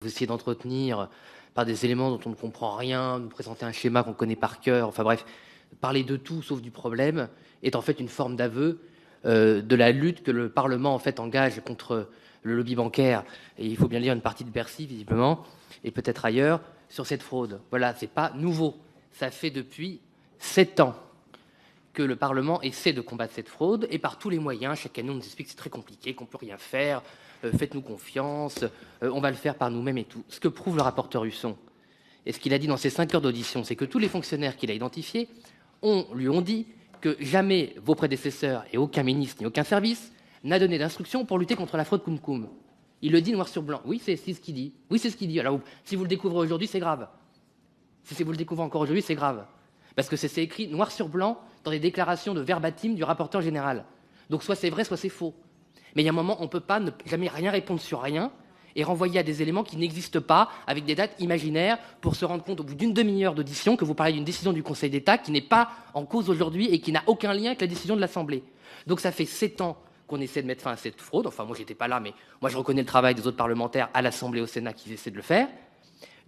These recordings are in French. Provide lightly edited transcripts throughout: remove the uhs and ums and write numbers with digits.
Vous essayez d'entretenir par des éléments dont on ne comprend rien, nous présenter un schéma qu'on connaît par cœur, enfin bref, parler de tout sauf du problème est en fait une forme d'aveu de la lutte que le Parlement en fait engage contre le lobby bancaire, et il faut bien lire une partie de Bercy visiblement, et peut-être ailleurs, sur cette fraude. Voilà, c'est pas nouveau. Ça fait depuis 7 ans que le Parlement essaie de combattre cette fraude, et par tous les moyens. Chaque année, on nous explique que c'est très compliqué, qu'on ne peut rien faire, faites-nous confiance, on va le faire par nous-mêmes et tout. Ce que prouve le rapporteur Husson, et ce qu'il a dit dans ses 5 heures d'audition, c'est que tous les fonctionnaires qu'il a identifiés lui ont dit que jamais vos prédécesseurs et aucun ministre ni aucun service n'a donné d'instructions pour lutter contre la fraude Cum-Cum. Il le dit noir sur blanc. Oui, c'est ce qu'il dit. Oui, c'est ce qu'il dit. Alors, si vous le découvrez aujourd'hui, c'est grave. Si vous le découvrez encore aujourd'hui, c'est grave. Parce que c'est écrit noir sur blanc dans les déclarations de verbatim du rapporteur général. Donc soit c'est vrai, soit c'est faux. Mais il y a un moment, on ne peut pas ne jamais rien répondre sur rien et renvoyer à des éléments qui n'existent pas, avec des dates imaginaires, pour se rendre compte au bout d'une demi-heure d'audition que vous parlez d'une décision du Conseil d'État qui n'est pas en cause aujourd'hui et qui n'a aucun lien avec la décision de l'Assemblée. Donc ça fait 7 ans qu'on essaie de mettre fin à cette fraude. Enfin, moi, j'étais pas là, mais moi, je reconnais le travail des autres parlementaires à l'Assemblée et au Sénat qui essaient de le faire.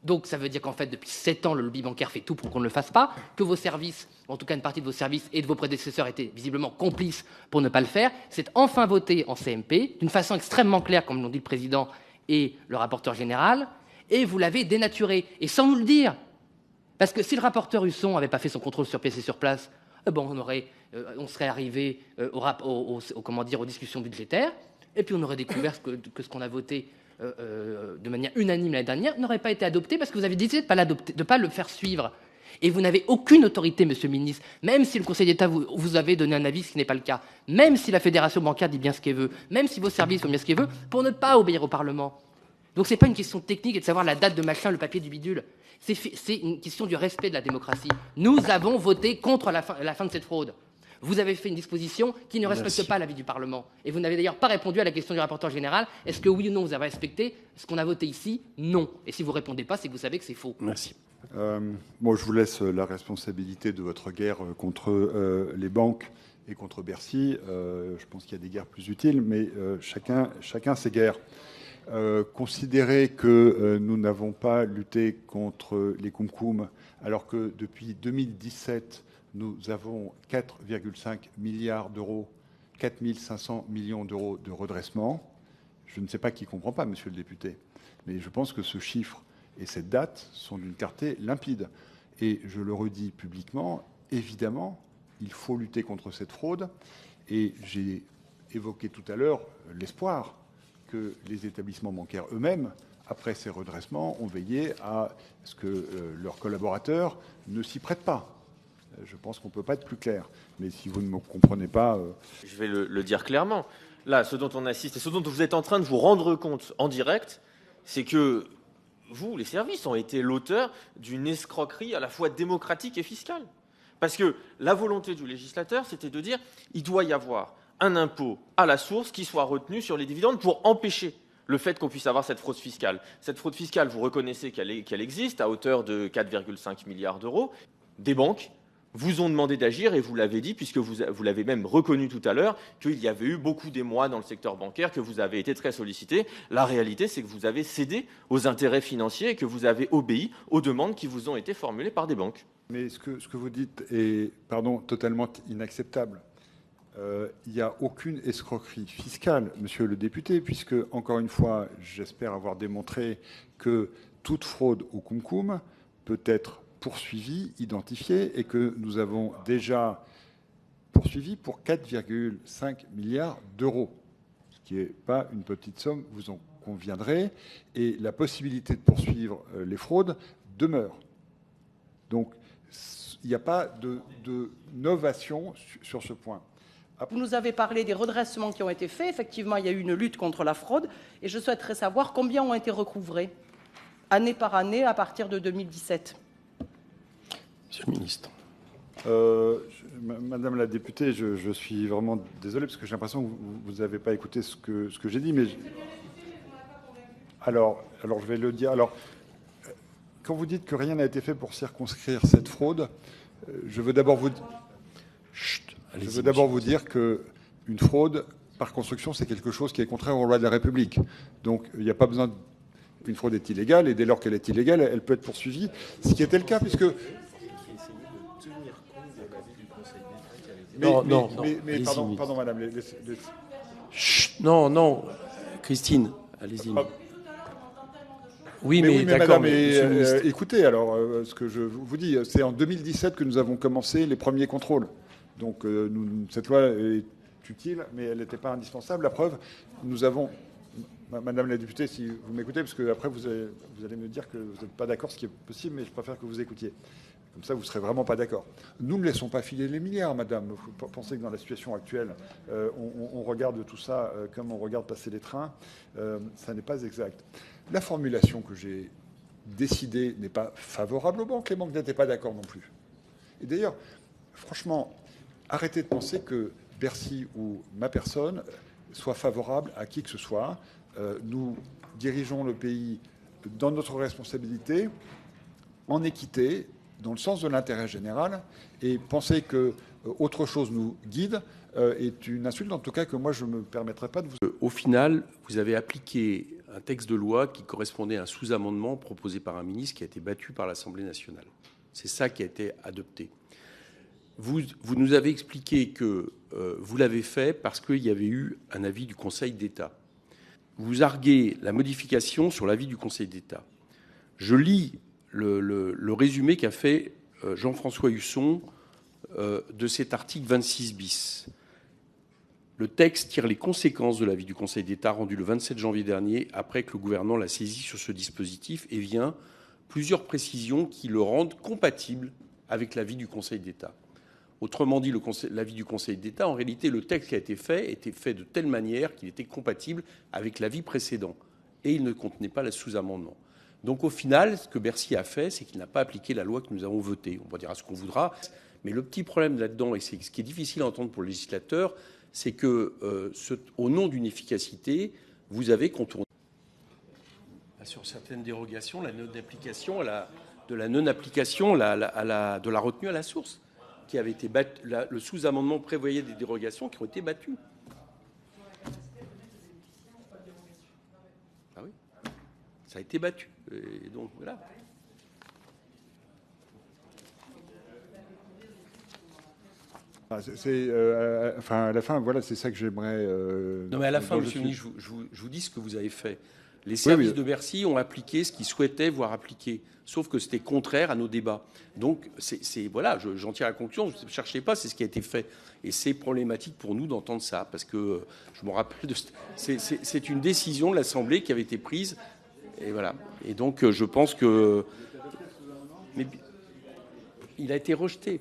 Donc ça veut dire qu'en fait, depuis 7 ans, le lobby bancaire fait tout pour qu'on ne le fasse pas, que vos services, en tout cas une partie de vos services et de vos prédécesseurs étaient visiblement complices pour ne pas le faire. C'est enfin voté en CMP, d'une façon extrêmement claire, comme l'ont dit le Président et le rapporteur général, et vous l'avez dénaturé, et sans nous le dire. Parce que si le rapporteur Husson n'avait pas fait son contrôle sur pièce et sur place, on serait arrivé aux discussions budgétaires, et puis on aurait découvert que ce qu'on a voté de manière unanime l'année dernière n'aurait pas été adopté parce que vous avez décidé de ne pas le faire suivre. Et vous n'avez aucune autorité, monsieur le ministre, même si le Conseil d'État vous avait donné un avis, ce qui n'est pas le cas, même si la Fédération bancaire dit bien ce qu'elle veut, même si vos services font bien ce qu'elle veut, pour ne pas obéir au Parlement. Donc ce n'est pas une question technique et de savoir la date de machin, le papier du bidule. C'est une question du respect de la démocratie. Nous avons voté contre la fin de cette fraude. Vous avez fait une disposition qui ne respecte pas l'avis du Parlement. Et vous n'avez d'ailleurs pas répondu à la question du rapporteur général. Est-ce que oui ou non vous avez respecté ce qu'on a voté ici? Non. Et si vous ne répondez pas, c'est que vous savez que c'est faux. Merci. Je vous laisse la responsabilité de votre guerre contre les banques et contre Bercy. Je pense qu'il y a des guerres plus utiles, mais chacun ses guerres. Considérer que nous n'avons pas lutté contre les Cum-Cum, alors que depuis 2017, nous avons 4,5 milliards d'euros, 4 500 millions d'euros de redressement. Je ne sais pas qui ne comprend pas, monsieur le député, mais je pense que ce chiffre et cette date sont d'une clarté limpide. Et je le redis publiquement, évidemment, il faut lutter contre cette fraude. Et j'ai évoqué tout à l'heure l'espoir que les établissements bancaires eux-mêmes, après ces redressements, ont veillé à ce que leurs collaborateurs ne s'y prêtent pas. Je pense qu'on ne peut pas être plus clair. Mais si vous ne me comprenez pas... Je vais le dire clairement. Là, ce dont on assiste et ce dont vous êtes en train de vous rendre compte en direct, c'est que vous, les services, ont été l'auteur d'une escroquerie à la fois démocratique et fiscale. Parce que la volonté du législateur, c'était de dire il doit y avoir un impôt à la source qui soit retenu sur les dividendes pour empêcher le fait qu'on puisse avoir cette fraude fiscale. Cette fraude fiscale, vous reconnaissez qu'elle existe à hauteur de 4,5 milliards d'euros. Des banques vous ont demandé d'agir, et vous l'avez dit, puisque vous l'avez même reconnu tout à l'heure, qu'il y avait eu beaucoup d'émois dans le secteur bancaire, que vous avez été très sollicité. La réalité, c'est que vous avez cédé aux intérêts financiers et que vous avez obéi aux demandes qui vous ont été formulées par des banques. Mais ce que vous dites est, totalement inacceptable. Il n'y a aucune escroquerie fiscale, monsieur le député, puisque, encore une fois, j'espère avoir démontré que toute fraude au Cum-Cum peut être poursuivie, identifiée, et que nous avons déjà poursuivi pour 4,5 milliards d'euros, ce qui n'est pas une petite somme, vous en conviendrez, et la possibilité de poursuivre les fraudes demeure. Donc, il n'y a pas de novation sur ce point. Vous nous avez parlé des redressements qui ont été faits. Effectivement, il y a eu une lutte contre la fraude. Et je souhaiterais savoir combien ont été recouvrés, année par année, à partir de 2017. Monsieur le ministre. Madame la députée, je suis vraiment désolé parce que j'ai l'impression que vous n'avez pas écouté ce que j'ai dit. Mais alors, je vais le dire. Alors, quand vous dites que rien n'a été fait pour circonscrire cette fraude, je veux d'abord vous dire qu'une fraude, par construction, c'est quelque chose qui est contraire aux lois de la République. Donc, il n'y a pas besoin Une fraude est illégale, et dès lors qu'elle est illégale, elle peut être poursuivie, ce qui était le cas, puisque... Mais pardon, madame. Chut, non, Christine, allez-y. Oui, mais madame, d'accord, monsieur le ministre. écoutez, alors, ce que je vous dis, c'est en 2017 que nous avons commencé les premiers contrôles. Donc, cette loi est utile, mais elle n'était pas indispensable. La preuve, nous avons... Madame la députée, si vous m'écoutez, parce que après vous allez me dire que vous n'êtes pas d'accord, ce qui est possible, mais je préfère que vous écoutiez. Comme ça, vous ne serez vraiment pas d'accord. Nous ne laissons pas filer les milliards, madame. Vous pensez que dans la situation actuelle, on regarde tout ça comme on regarde passer les trains. Ça n'est pas exact. La formulation que j'ai décidée n'est pas favorable aux banques. Les banques n'étaient pas d'accord non plus. Et d'ailleurs, franchement, arrêtez de penser que Bercy ou ma personne soit favorable à qui que ce soit. Nous dirigeons le pays dans notre responsabilité, en équité, dans le sens de l'intérêt général, et penser que autre chose nous guide est une insulte, en tout cas que moi je ne me permettrai pas de vous... Au final, vous avez appliqué un texte de loi qui correspondait à un sous-amendement proposé par un ministre qui a été battu par l'Assemblée nationale. C'est ça qui a été adopté. Vous nous avez expliqué que vous l'avez fait parce qu'il y avait eu un avis du Conseil d'État. Vous arguez la modification sur l'avis du Conseil d'État. Je lis le résumé qu'a fait Jean-François Husson de cet article 26 bis. Le texte tire les conséquences de l'avis du Conseil d'État rendu le 27 janvier dernier, après que le gouvernement l'a saisi sur ce dispositif, et vient plusieurs précisions qui le rendent compatible avec l'avis du Conseil d'État. Autrement dit, l'avis du Conseil d'État, en réalité, le texte qui a été fait était fait de telle manière qu'il était compatible avec l'avis précédent. Et il ne contenait pas le sous-amendement. Donc au final, ce que Bercy a fait, c'est qu'il n'a pas appliqué la loi que nous avons votée. On va dire à ce qu'on voudra. Mais le petit problème là-dedans, et c'est ce qui est difficile à entendre pour le législateur, c'est que, au nom d'une efficacité, vous avez contourné sur certaines dérogations la non-application de la retenue à la source, qui avait été le sous-amendement prévoyait des dérogations qui ont été battues. Ah oui, ça a été battu. Et donc voilà. Enfin, à la fin, voilà, c'est ça que j'aimerais... non, mais à la fin, monsieur le ministre, je vous dis ce que vous avez fait. Les services de Bercy ont appliqué ce qu'ils souhaitaient voir appliquer, sauf que c'était contraire à nos débats. Donc, voilà, j'en tire la conclusion. Ne cherchez pas, c'est ce qui a été fait. Et c'est problématique pour nous d'entendre ça, parce que je me rappelle c'est une décision de l'Assemblée qui avait été prise. Et voilà. Et donc, je pense que... Mais il a été rejeté.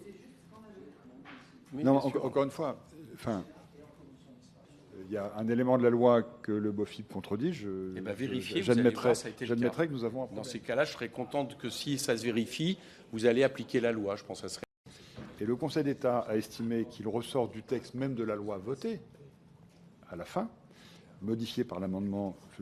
Mais non, encore une fois, enfin, il y a un élément de la loi que le BOFIP contredit. J'admettrai que nous avons un problème. Dans ces cas-là, je serais contente que si ça se vérifie, vous allez appliquer la loi. Je pense que ça serait... Et le Conseil d'État a estimé qu'il ressort du texte même de la loi votée, à la fin, modifié par le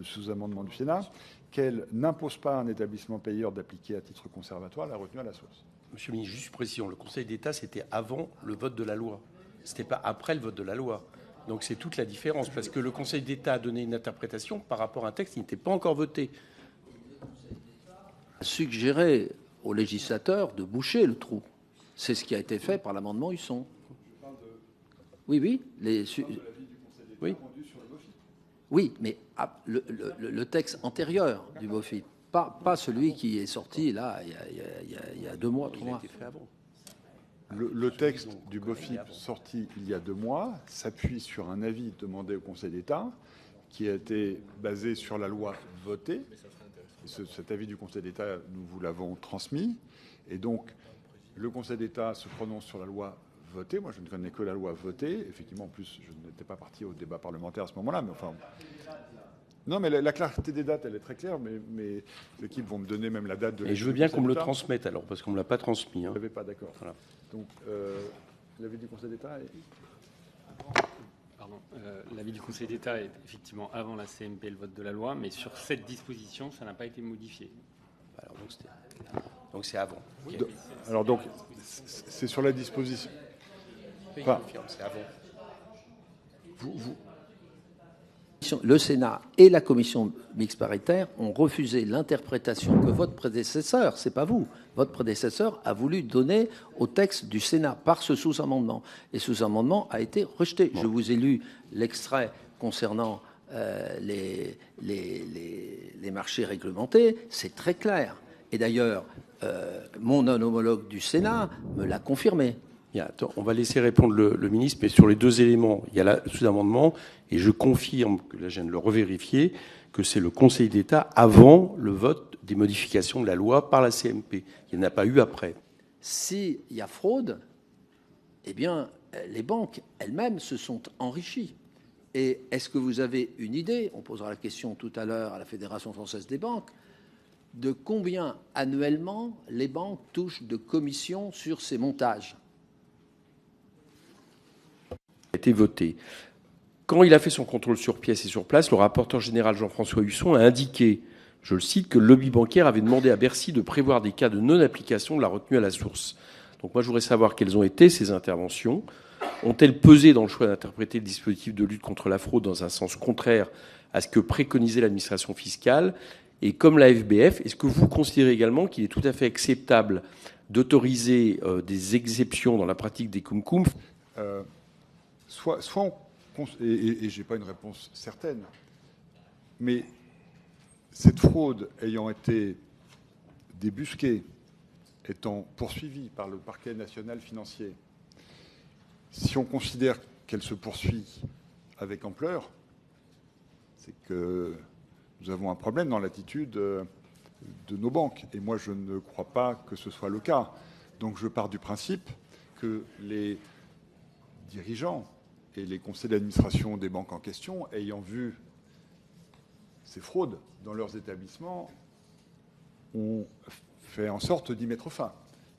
sous-amendement du Sénat, qu'elle n'impose pas à un établissement payeur d'appliquer à titre conservatoire la retenue à la source. Monsieur le ministre, juste précision, le Conseil d'État, c'était avant le vote de la loi. Ce n'était pas après le vote de la loi. Donc c'est toute la différence, parce que le Conseil d'État a donné une interprétation par rapport à un texte qui n'était pas encore voté. Suggérer aux législateurs de boucher le trou. C'est ce qui a été fait par l'amendement Husson. Oui. Oui, mais le texte antérieur du BOFIP, pas celui qui est sorti là il y a 2 mois, 3 mois. Le texte du BOFIP sorti il y a 2 mois s'appuie sur un avis demandé au Conseil d'État qui a été basé sur la loi votée. Cet avis du Conseil d'État, nous vous l'avons transmis. Et donc, le Conseil d'État se prononce sur la loi votée. Moi, je ne connais que la loi votée. Effectivement, en plus, je n'étais pas parti au débat parlementaire à ce moment-là. Mais enfin... Non, mais la clarté des dates, elle est très claire, mais les équipes vont me donner même la date de... Et je veux bien qu'on me le transmette, alors, parce qu'on ne me l'a pas transmis. Vous n'avez pas, d'accord. Voilà. Donc, l'avis du Conseil d'État est... Pardon. L'avis du Conseil d'État est effectivement avant la CMP et le vote de la loi, mais sur cette disposition, ça n'a pas été modifié. Alors, donc c'est avant. Okay. Alors donc, c'est sur la disposition... Enfin, c'est avant. Le Sénat et la commission mixte paritaire ont refusé l'interprétation que votre prédécesseur, c'est pas vous, votre prédécesseur a voulu donner au texte du Sénat par ce sous-amendement. Et ce sous-amendement a été rejeté. Je vous ai lu l'extrait concernant les marchés réglementés, c'est très clair. Et d'ailleurs, mon homologue du Sénat me l'a confirmé. Attends, on va laisser répondre le ministre, mais sur les deux éléments, il y a le sous-amendement, et je confirme, que là je viens de le revérifier, que c'est le Conseil d'État avant le vote des modifications de la loi par la CMP. Il n'y en a pas eu après. S'il y a fraude, eh bien, les banques elles-mêmes se sont enrichies. Et est-ce que vous avez une idée, on posera la question tout à l'heure à la Fédération française des banques, de combien annuellement les banques touchent de commissions sur ces montages ? A été voté. Quand il a fait son contrôle sur pièce et sur place, le rapporteur général Jean-François Husson a indiqué, je le cite, que le lobby bancaire avait demandé à Bercy de prévoir des cas de non-application de la retenue à la source. Donc moi, je voudrais savoir quelles ont été ces interventions. Ont-elles pesé dans le choix d'interpréter le dispositif de lutte contre la fraude dans un sens contraire à ce que préconisait l'administration fiscale ? Et comme la FBF, est-ce que vous considérez également qu'il est tout à fait acceptable d'autoriser des exceptions dans la pratique des CumCum ? Soit et je n'ai pas une réponse certaine, mais cette fraude ayant été débusquée, étant poursuivie par le parquet national financier, si on considère qu'elle se poursuit avec ampleur, c'est que nous avons un problème dans l'attitude de nos banques. Et moi, je ne crois pas que ce soit le cas. Donc je pars du principe que les dirigeants et les conseils d'administration des banques en question, ayant vu ces fraudes dans leurs établissements, ont fait en sorte d'y mettre fin.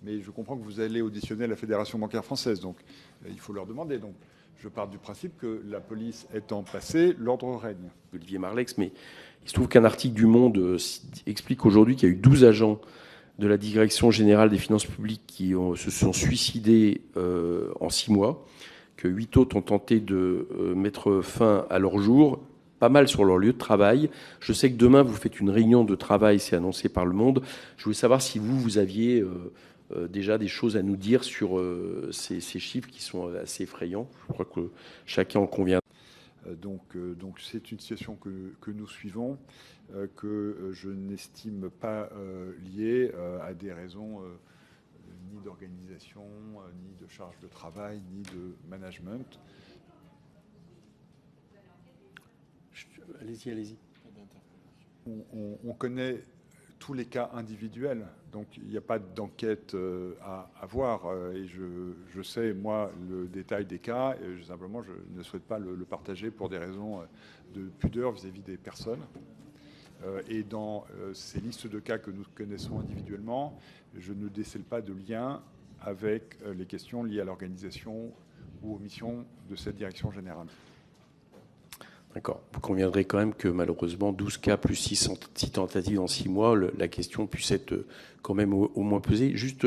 Mais je comprends que vous allez auditionner la Fédération bancaire française, donc il faut leur demander. Donc je pars du principe que la police étant passée, l'ordre règne. Olivier Marlex, mais il se trouve qu'un article du Monde explique aujourd'hui qu'il y a eu 12 agents de la Direction générale des finances publiques qui se sont suicidés en 6 mois, que 8 autres ont tenté de mettre fin à leur jour, pas mal sur leur lieu de travail. Je sais que demain, vous faites une réunion de travail, c'est annoncé par Le Monde. Je voulais savoir si vous aviez déjà des choses à nous dire sur ces chiffres qui sont assez effrayants. Je crois que chacun en convient. Donc c'est une situation que nous suivons, que je n'estime pas liée à des raisons ni d'organisation, ni de charge de travail, ni de management. Allez-y. On connaît tous les cas individuels, donc il n'y a pas d'enquête à avoir. Et je sais, moi, le détail des cas, et simplement, je ne souhaite pas le partager pour des raisons de pudeur vis-à-vis des personnes. Et dans ces listes de cas que nous connaissons individuellement, je ne décèle pas de lien avec les questions liées à l'organisation ou aux missions de cette direction générale. D'accord. Vous conviendrez quand même que malheureusement, 12 cas plus 6 tentatives en 6 mois, la question puisse être quand même au moins pesée. Juste,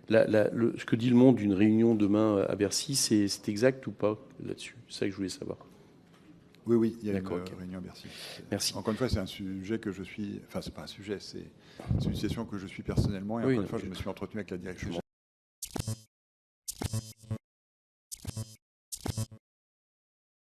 ce que dit Le Monde d'une réunion demain à Bercy, c'est exact ou pas là-dessus ? C'est ça que je voulais savoir. Oui, il y a une réunion à Bercy. Merci. Encore une fois, c'est un sujet que je suis... Enfin, c'est pas un sujet, c'est une situation que je suis personnellement. Et encore une fois, je me suis entretenu avec la direction.